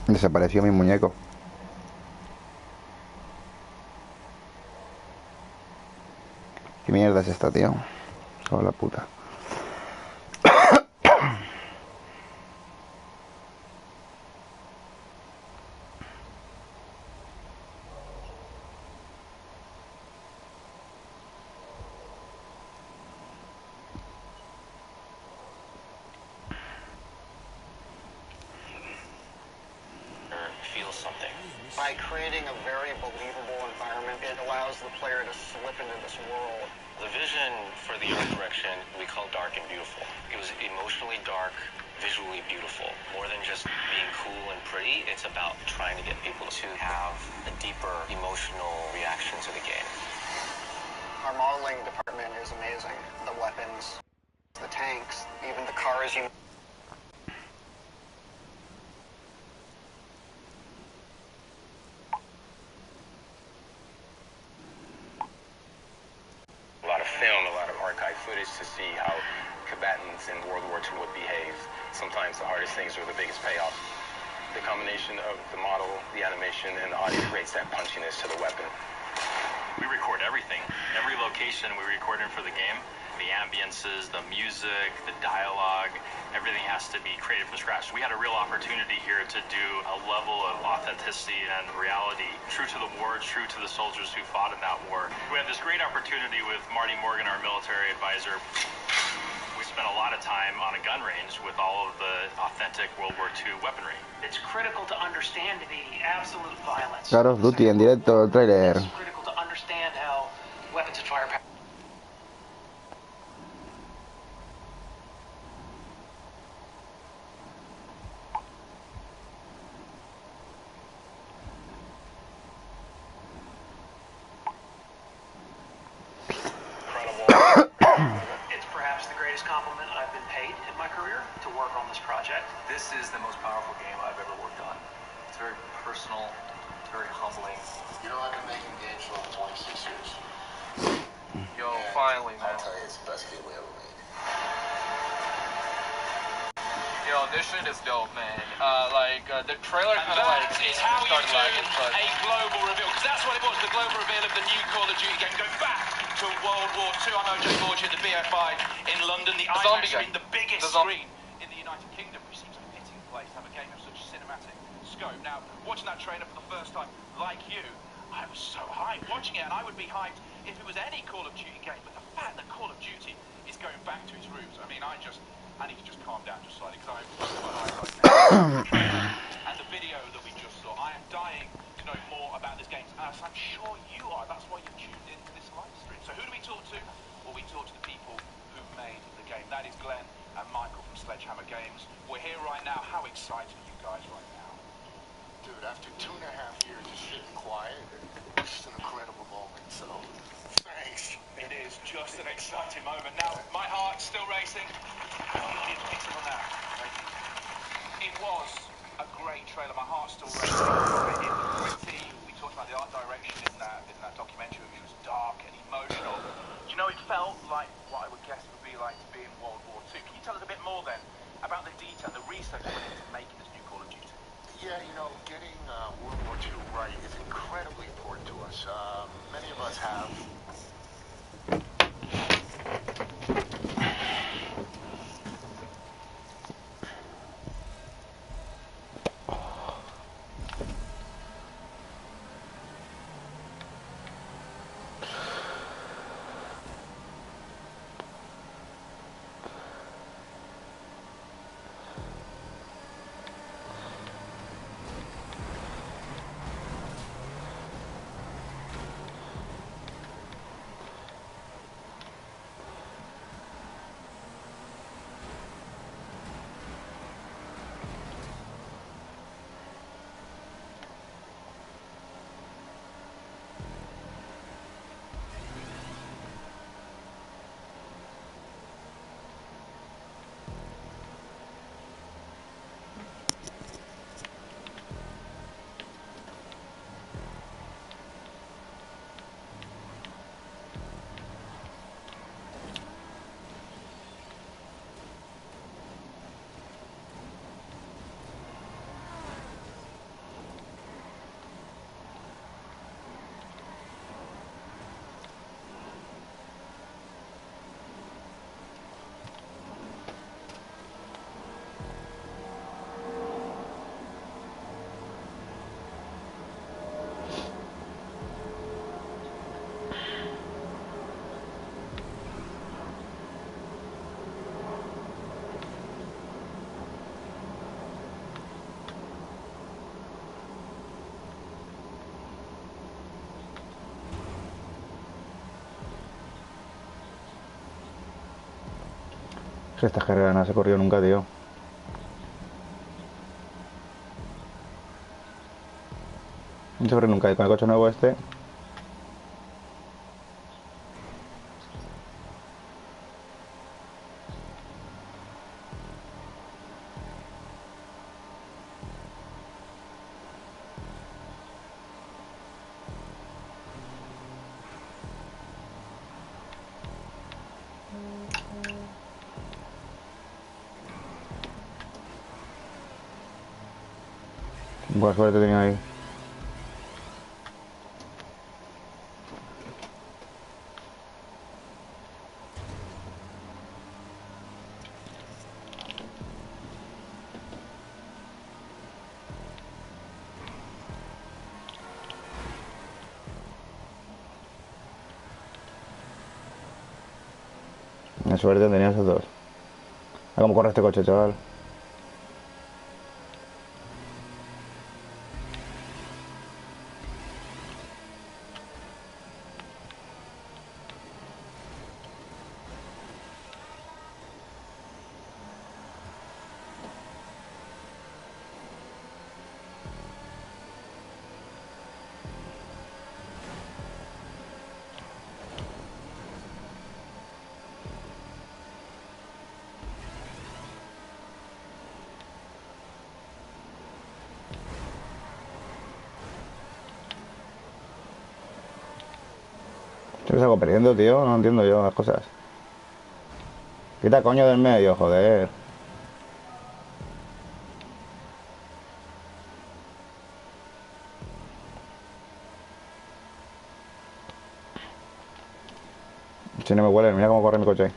Desapareció mi muñeco. ¿Qué mierda es esta, tío? Oh, la puta. By creating a very believable environment, it allows the player to slip into this world. The vision for the art direction we call dark and beautiful. It was emotionally dark, visually beautiful. More than just being cool and pretty, it's about trying to get people to have a deeper emotional reaction to the game. Our modeling department is amazing. The weapons, the tanks, even the cars you... Footage to see how combatants in World War II would behave. Sometimes the hardest things are the biggest payoff. The combination of the model, the animation, and the audio creates that punchiness to the weapon. We record everything. Every location we record in for the game. The ambiences, the music, the dialogue, everything has to be created from scratch. We had a real opportunity here to do a level of authenticity and reality, true to the war, true to the soldiers who fought in that war. We had this great opportunity with Marty Morgan, our military advisor. We spent a lot of time on a gun range with all of the authentic World War II weaponry. It's critical to understand the absolute violence. Call of Duty en directo, el trailer. It's critical to understand how weapons and firepower. It's perhaps the greatest compliment I've been paid in my career to work on this project. This is the most powerful game I've ever worked on. It's very personal, it's very humbling. You know, I've been making games for over 26 years. Yo, finally, man. I'll tell you, it's the best game we ever made. Yo, this shit is dope, man. The trailer kind of like it's how you started do lagging, but a global reveal, because that's what it was, the global reveal of the new Call of Duty game, going back to World War II. I know Jay Borgia at the BFI in London, the IMAX screen, the biggest screen in the United Kingdom, which seems a fitting place to have a game of such cinematic scope. Now, watching that trailer for the first time, like you, I was so hyped watching it, and I would be hyped if it was any Call of Duty game, but the fact that Call of Duty is going back to its roots, I mean, I need to just calm down just slightly, because I'm so hyped right now. And the video that we just saw, I am dying to know more about this game, as I'm sure you are. That's why you tuned into this live stream. So who do we talk to? Well, we talk to the people who made the game. That is Glenn and Michael from Sledgehammer Games. We're here right now. How excited are you guys right now? Dude, after 2.5 years of sitting quiet, it's an incredible moment, so thanks. It is just an exciting moment. Now, my heart's still racing. On that. It was a great trailer. My heart's still racing. It was pretty. We talked about the art direction in that documentary, which was dark and emotional. You know, it felt like what I would guess would be like to be in World War II. Can you tell us a bit more then about the detail, the research that went into making this new Call of Duty? Yeah, you know, getting World War II right is incredibly important to us. Many of us have. Esta carrera no se corrió nunca, tío. No se corrió nunca. Y con el coche nuevo este... Buena suerte tenía ahí. La suerte tenía esos dos. A cómo corre este coche, chaval. ¿Qué salgo perdiendo, tío? No entiendo yo las cosas. Quita coño del medio, joder. Si no me huele, mira cómo corre mi coche.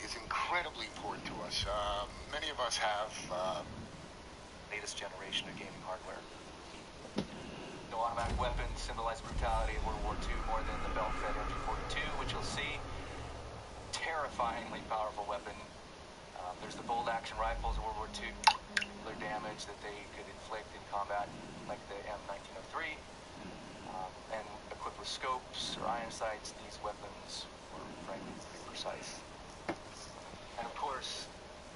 Is incredibly important to us. Many of us have Latest generation of gaming hardware. The automatic weapons symbolize brutality in World War II more than the belt-fed MP42, which you'll see. Terrifyingly powerful weapon. There's the bolt action rifles of World War II. Their damage that they could inflict in combat, like the M1903. And equipped with scopes or iron sights, these weapons were frankly pretty precise. And of course,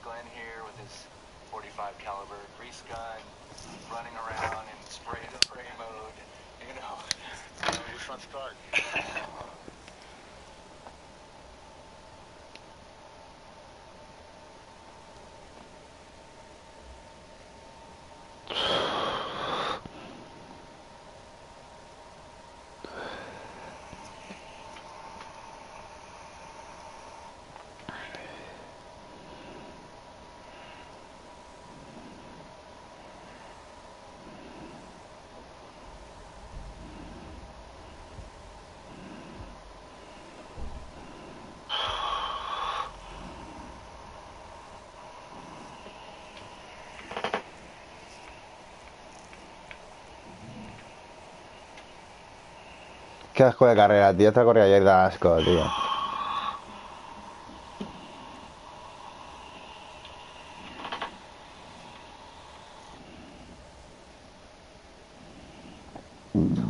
Glenn here with his 45 caliber grease gun, running around in spray mode, you know. which one's start? Qué asco de carrera, tío. Esta corrida ayer da asco, tío.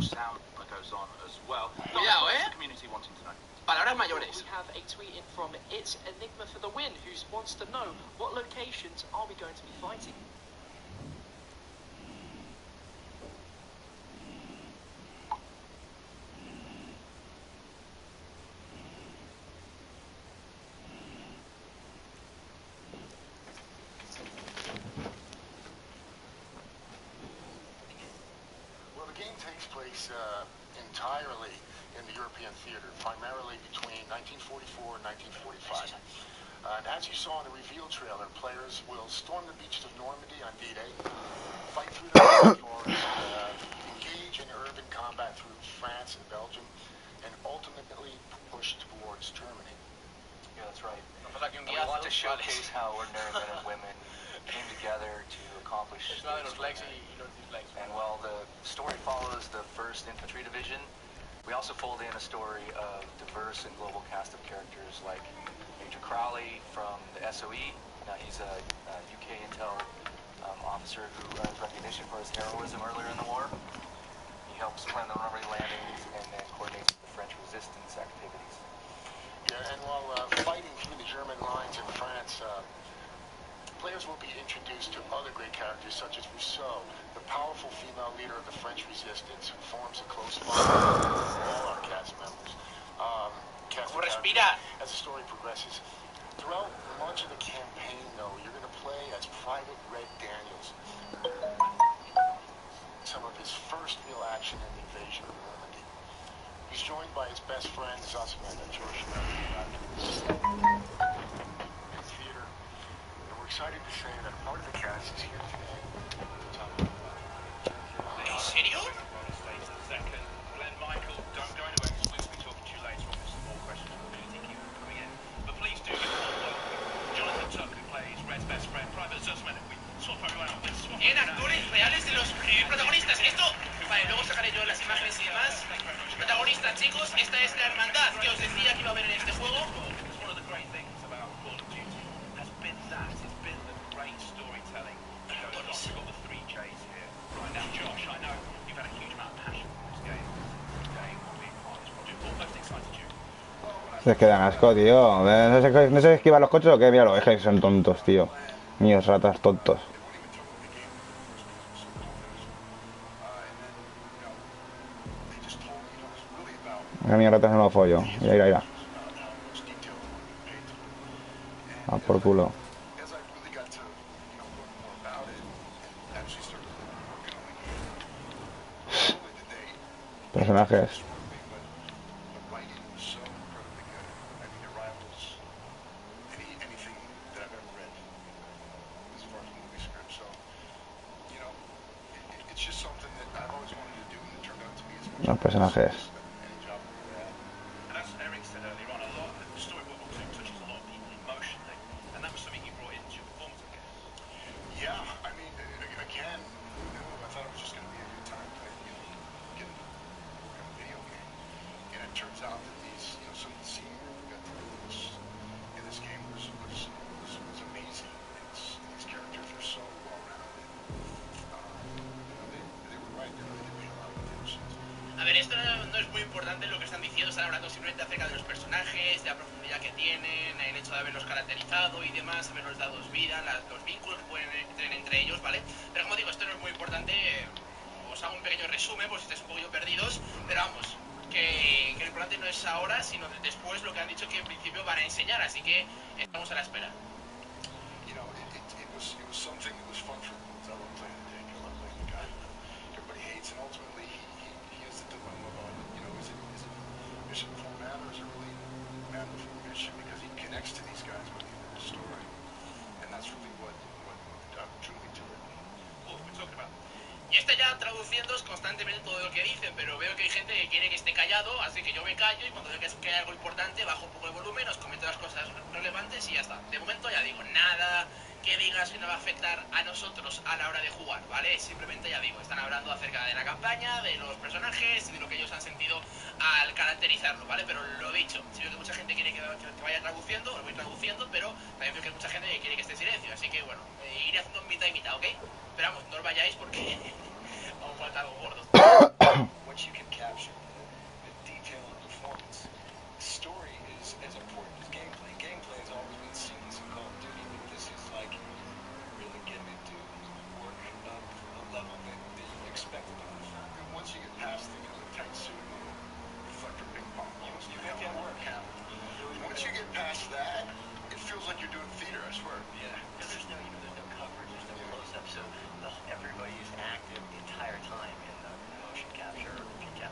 Sound that goes on as well. Cuidado, ¿eh? Community wanting to know. Palabras mayores. We have a tweet in from It's Enigma for the Win, who wants to know what locations are we going to be fighting? Well, the game takes place entirely in the European theater, primarily between 1944 and 1945. And as you saw in the reveal trailer, players will storm the beaches of Normandy on D-Day, fight through the rainforest, engage in urban combat through France and Belgium, and ultimately push towards Germany. Yeah, that's right. And we want to showcase how ordinary men and women came together to accomplish this. And while the story follows the 1st Infantry Division, we also fold in a story of diverse and global cast of characters like Major Crowley from the SOE. Now he's a UK intel officer who earns recognition for his heroism earlier in the war. He helps plan the Normandy landings and then coordinates the French resistance activities. Yeah, and while fighting through the German lines in France, players will be introduced to other great characters such as Rousseau, the powerful female leader of the French resistance, who forms a close bond with all our cast members. As the story progresses. Throughout much of the campaign, though, you're going to play as Private Red Daniels. Some of his first real action in the invasion of Normandy. He's joined by his best friend, Zussman, a Jewish American theater. And we're excited to say that part of the cast is here today to talk about that. ¿En serio? Glenn Michael, don't go anywhere because we'll be talking to you later on with some more questions. We really think you coming in. But please do get on welcome Jonathan Tuck, who plays Red's best friend, Private Zussman. If we swap everyone out, let's swap. En actores reales de los protagonistas. Esto, vale, luego sacaré yo las imágenes y demás. Protagonistas, chicos, esta es la hermandad que os decía que iba a haber en este juego. It's one of the great things about Call of Duty. Has been that. It's been the great storytelling that goes on. We've got the 3 J's here. Right now, Josh, I know you've had a huge amount of passion for this game. Today, being part of this project. What most excited you? Se quedan asco, tío. ¿No sé esquivar los coches o qué? Míralo, es que son tontos, tío. Míos, ratas tontos. A mí ratas no lo follo. Mira. Ah, por culo. Personajes. Los personajes. A ver, esto no es muy importante lo que están diciendo, están hablando simplemente acerca de los personajes, de la profundidad que tienen, el hecho de haberlos caracterizado y demás, haberlos dado vida, los vínculos que pueden tener entre ellos, ¿vale? Pero como digo, esto no es muy importante, os hago un pequeño resumen por si estáis un poquillo perdidos, pero vamos, que lo importante no es ahora, sino después lo que han dicho que en principio van a enseñar, así que estamos a la espera. Y está ya traduciéndoos constantemente todo lo que dicen, pero veo que hay gente que quiere que esté callado, así que yo me callo y cuando veo que hay algo importante bajo un poco de volumen, os comento las cosas relevantes y ya está. De momento ya digo, nada que digas que no va a afectar a nosotros a la hora de jugar, ¿vale? Simplemente ya digo, están hablando acerca de la campaña, de los personajes y de lo que ellos han sentido al caracterizarlo, ¿vale? Pero lo dicho, sí veo que mucha gente quiere que vaya traduciendo, os voy traduciendo, pero también veo que hay mucha gente que quiere que esté en silencio, así que bueno, iré haciendo mitad y mitad, ¿ok? Pero vamos, no os vayáis porque aún falta algo gordo. What you can capture, the detail of performance. Story is as important as gameplay. Gameplay has always been seamless in Call of Duty, but this is like really getting into work of a level that you expected on the front. And once you get past the tight suit and reflector ping pong balls, you make it work. Once you get past that, it feels like you're doing theater, I swear. Yeah. There's no coverage, there's no close-up, so everybody is active the entire time in the motion capture or GtaV.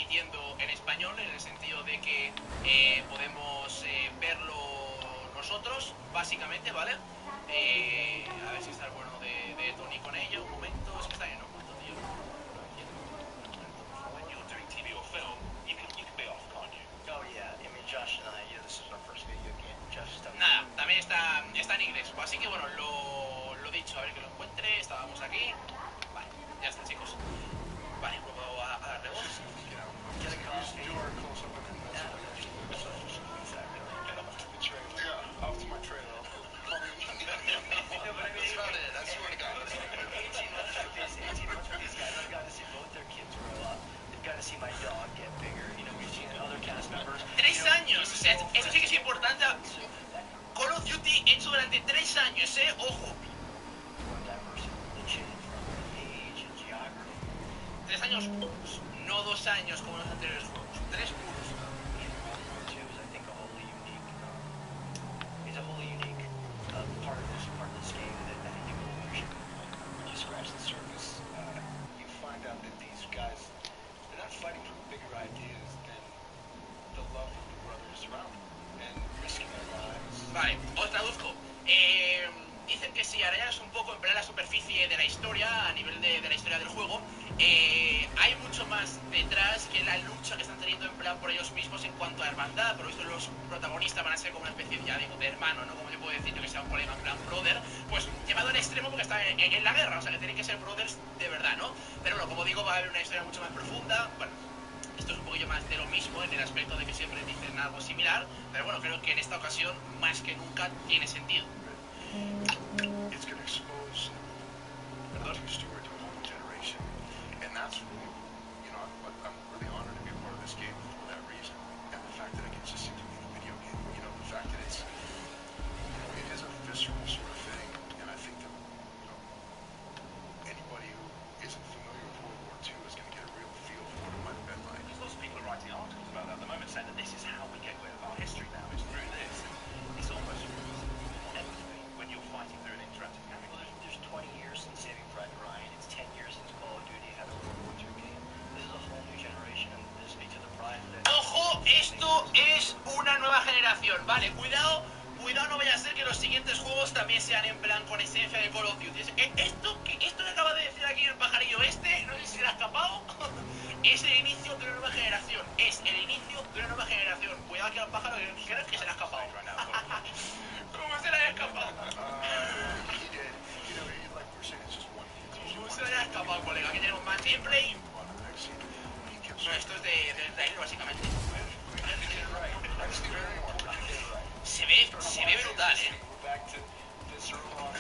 emitiendo en español, en el sentido de que podemos verlo nosotros, básicamente, ¿vale? A ver si está el bueno de Tony con ello. Un momento, es que está en oculto, tío. When you're doing TV or film, you can be off, can't you? Oh yeah, I mean Josh and I, this is our first video game. Josh is done. Nada, también está en inglés. Así que bueno, lo dicho, a ver que lo encuentre. Estábamos aquí. Vale, ya está, chicos. Vale, vuelvo a darle voz. Get a costume. Do our close up and then yeah, off to my trailer. No, but I mean, That's about it. I swear to God. 18 months with these guys, I've got to see both their kids grow up. They've got to see my dog get bigger. You know, we've seen other cast members. 3 años, o sea, eso sí que es importante. Call of Duty hecho durante 3 años, ojo. More diversity, the change from age and geography. 3 años puros, no 2 años como los anteriores juegos. 3 puros. World War II is, I think, a wholly unique. It's a wholly unique part of this game that I think people appreciate. When you scratch the surface, you find out that these guys, they're not fighting for bigger ideas than the love of the brothers around them and risking their lives. Vale, os traduzco. Dicen que si arañas un poco en plan la superficie de la historia, a nivel de la historia del juego, hay mucho más detrás que la lucha que están teniendo en plan por ellos mismos en cuanto a hermandad. Por eso los protagonistas van a ser como una especie, ya digo, de hermano, ¿no? Como yo puedo decir yo que sea un colega en plan brother, pues llevado al extremo porque está en la guerra, o sea que tienen que ser brothers de verdad, ¿no? Pero bueno, como digo, va a haber una historia mucho más profunda. Bueno, esto es un poquillo más de lo mismo en el aspecto de que siempre dicen algo similar, pero bueno, creo que en esta ocasión más que nunca tiene sentido. It's going to expose Tony Stewart to a whole new generation, and that's, you know, I'm really honored to be a part of this game for that reason, and the fact that I get to see it in a video game, you know, the fact that it's, you know, it is a visceral sort of thing, and I think that, you know, anybody who isn't familiar with World War II is going to get a real feel for what it might have been like. There's lots of people writing articles about that at the moment saying that this is how we get rid of our history now, it's through this. It's almost inevitably when you're fighting through an interactive character. Well, there's 20 years since Saving Private Ryan. It's 10 years since Call of Duty had a World War II game. This is a whole new generation, and this speaks to the pride that... ¡Ojo! Esto es una nueva generación, ¿vale? Cuidado, no vaya a ser que los siguientes juegos también sean en plan con esencia de Call of Duty. Esto que acaba de decir aquí el pajarillo este, no sé si se le ha escapado, es el inicio de una nueva generación. Es el inicio de una nueva generación. Cuidado que al pájaro creo que se le ha escapado. ¿Cómo se le ha escapado? He did. You know, like we're saying, it's just one. ¿Cómo se le ha escapado, colega? Aquí tenemos más gameplay. No, esto es del trailer, básicamente. Se ve brutal, We're back to this early on,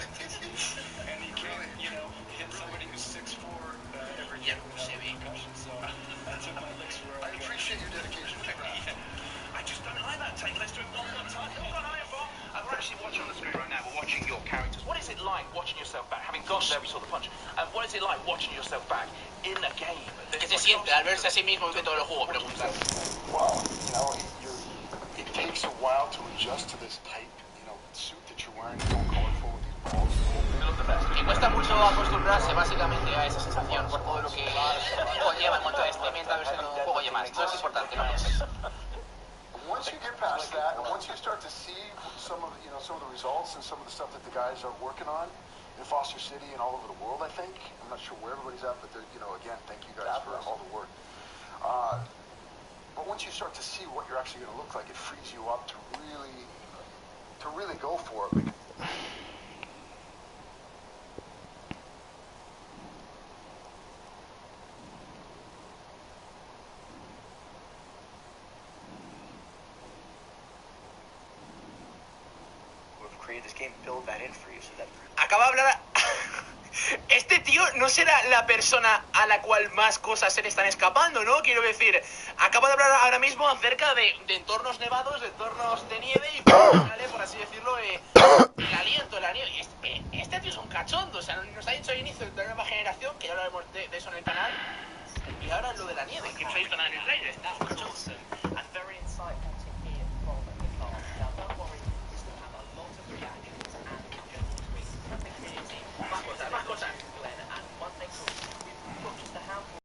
and he can, you know, hit somebody who's 6'4" every Ya, year se ve. concussion. So I took my licks where I appreciate your dedication to the craft. I just don't like that take. Let's do it one more time. Look on iPhone. We're actually watching on the screen right now. We're watching your characters. What is it like watching yourself back? Having gone there, we saw the punch. What is it like watching yourself back in a game? ¿Qué se siente al verse a sí mismo dentro del juego? Preguntan. Well, you know, it takes a while to adjust to this tight, you know, suit that you're wearing, so colorful with these balls. Que cuesta mucho acostumbrarse básicamente a esa sensación por todo lo que conlleva en cuanto a vestimenta, verse en un juego y demás. No es importante, no pienses. Once you get past that, and once you start to see some of the results and some of the stuff that the guys are working on in Foster City and all over the world, I think. I'm not sure where everybody's at, but you know, again, thank you guys for all the work. But once you start to see what you're actually going to look like, it frees you up to really go for it. Acaba de hablar... Este tío no será la persona a la cual más cosas se le están escapando, ¿no? Quiero decir, acaba de hablar ahora mismo acerca de entornos nevados, de entornos de nieve y, por así decirlo, el aliento, la nieve. Este tío es un cachondo, o sea, nos ha dicho al inicio de la nueva generación, que ya hablaremos de eso en el canal, y ahora lo de la nieve, que nos ha visto en el trailer, está un cachondo. And very insightful